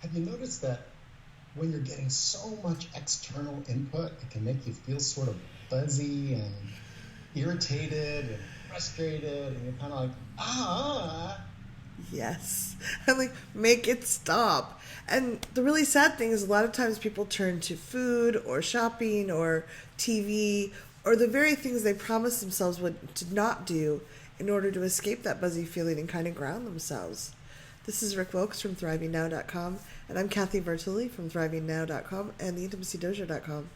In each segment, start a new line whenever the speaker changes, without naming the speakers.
have you noticed that when you're getting so much external input, it can make you feel sort of buzzy and irritated and frustrated, and you're kind of like,
Yes. And like, make it stop. And the really sad thing is a lot of times people turn to food or shopping or TV or the very things they promised themselves would to not do in order to escape that buzzy feeling and kind of ground themselves. This is Rick Wilkes from ThrivingNow.com, and I'm Kathy Bertoli from ThrivingNow.com and TheIntimacyDojo.com.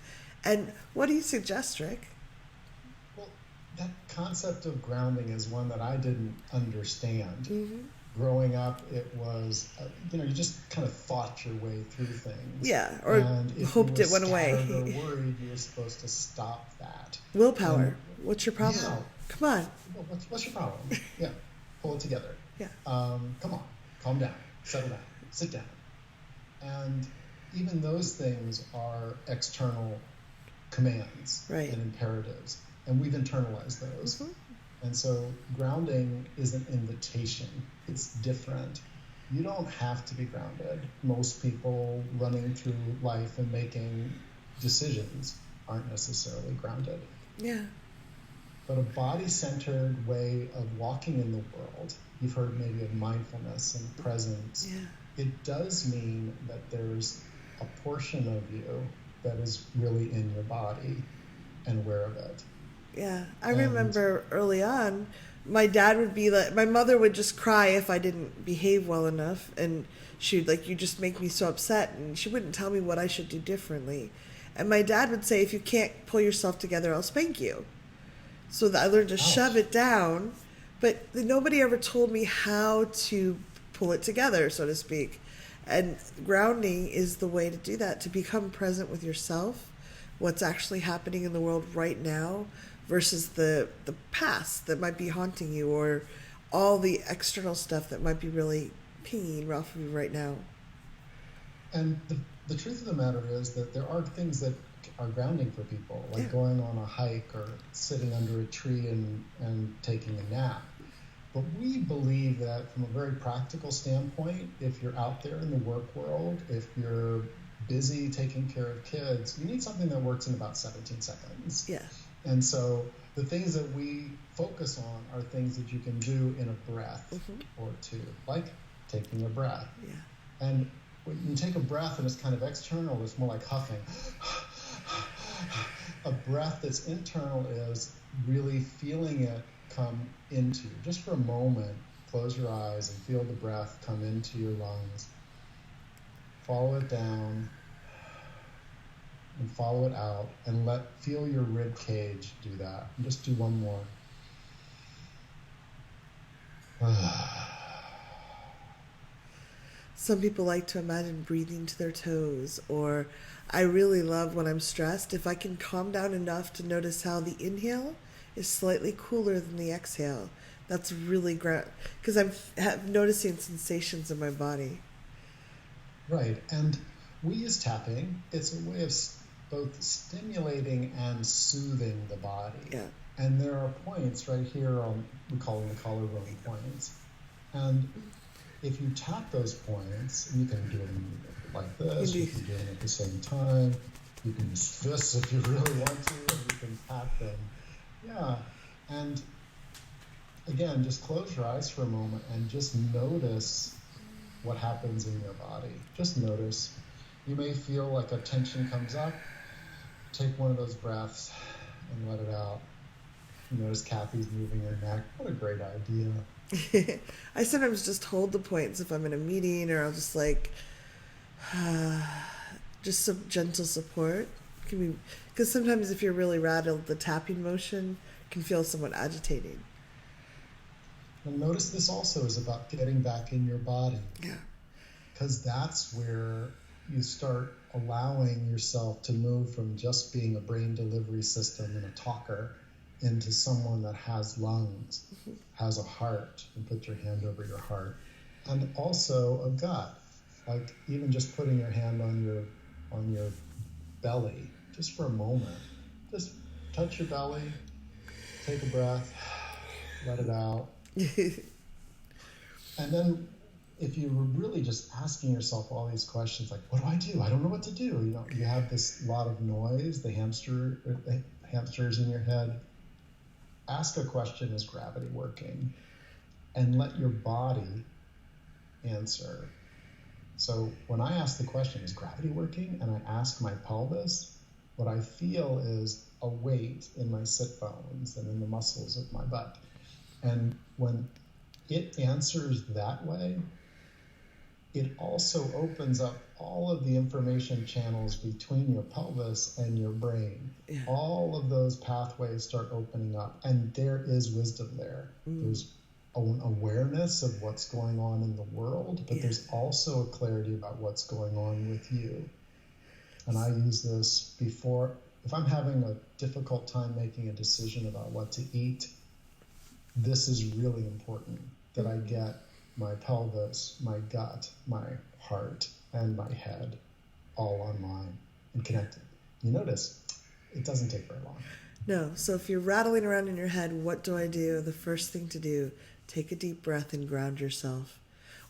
And what do you suggest, Rick?
well, that concept of grounding is one that I didn't understand.
Mm-hmm.
Growing up, it was, you just kind of thought your way through things.
Yeah, or
And if you
hoped
were
it went away.
scared or worried, you were supposed to stop that.
Willpower.
And
What's your problem?
yeah,
Come on.
well, what's your problem? Yeah, pull it together.
Yeah.
Come on, calm down, settle down, sit down. And even those things are external commands
Right.
and imperatives, and we've internalized those.
Mm-hmm.
And so grounding is an invitation. It's different. You don't have to be grounded. Most people running through life and making decisions aren't necessarily grounded.
Yeah.
But a body-centered way of walking in the world, you've heard maybe of mindfulness and presence,
Yeah.
it does mean that there's a portion of you that is really in your body and aware of it.
Yeah, I
And
remember early on, my dad would be like, my mother would just cry if I didn't behave well enough, and she'd like, you just make me so upset, and she wouldn't tell me what I should do differently. And my dad would say, if you can't pull yourself together, I'll spank you. So that I learned to shove
ouch.
it down, but nobody ever told me how to pull it together, so to speak. And grounding is the way to do that, to become present with yourself, what's actually happening in the world right now versus the past that might be haunting you, or all the external stuff that might be really pinging off of you right now.
And the truth of the matter is that there are things that are grounding for people, like
Yeah.
going on a hike or sitting under a tree and taking a nap. But we believe that from a very practical standpoint, if you're out there in the work world, if you're busy taking care of kids, you need something that works in about 17 seconds.
Yeah.
And so the things that we focus on are things that you can do in a breath
Mm-hmm.
or two, like taking a breath.
Yeah.
And when you take a breath and it's kind of external, it's more like huffing. A breath that's internal is really feeling it come into you. Just for a moment, close your eyes and feel the breath come into your lungs. Follow it down and follow it out, and feel your rib cage do that. And just do one more.
Some people like to imagine breathing to their toes, or I really love when I'm stressed, if I can calm down enough to notice how the inhale is slightly cooler than the exhale. That's really great, because I'm noticing sensations in my body.
Right, and we use tapping. It's a way of both stimulating and soothing the body.
Yeah.
And there are points right here we call them the collarbone points. And if you tap those points, you can do them like this, you can do them at the same time, you can use fists if you really want to, and you can tap them. Yeah, and again, just close your eyes for a moment and just notice what happens in your body. Just notice. You may feel like a tension comes up. Take one of those breaths and let it out. You notice Kathy's moving her neck. What a great idea.
I sometimes just hold the points if I'm in a meeting, or I'll just like, just some gentle support. Because sometimes if you're really rattled, the tapping motion can feel somewhat agitating.
And notice this also is about getting back in your body.
Yeah.
Because that's where you start allowing yourself to move from just being a brain delivery system and a talker into someone that has lungs, has a heart, and put your hand over your heart, and also a gut. Like even just putting your hand on your belly, just for a moment. Just touch your belly, take a breath, let it out. And then if you were really just asking yourself all these questions, like, what do I do? I don't know what to do. You have this lot of noise, the hamsters in your head. Ask a question, is gravity working? And let your body answer. So when I ask the question, is gravity working? And I ask my pelvis, what I feel is a weight in my sit bones and in the muscles of my butt. And when it answers that way, it also opens up all of the information channels between your pelvis and your brain. Yeah. All of those pathways start opening up, and there is wisdom there. There's an awareness of what's going on in the world, but there's also a clarity about what's going on with you. And I use this before, if I'm having a difficult time making a decision about what to eat, this is really important, that I get my pelvis, my gut, my heart, and my head all online and connected. You notice it doesn't take very long.
No. So if you're rattling around in your head, what do I do? The first thing to do, take a deep breath and ground yourself.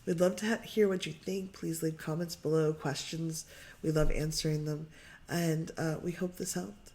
We'd love to hear what you think. Please leave comments below, questions. We love answering them. And we hope this helped.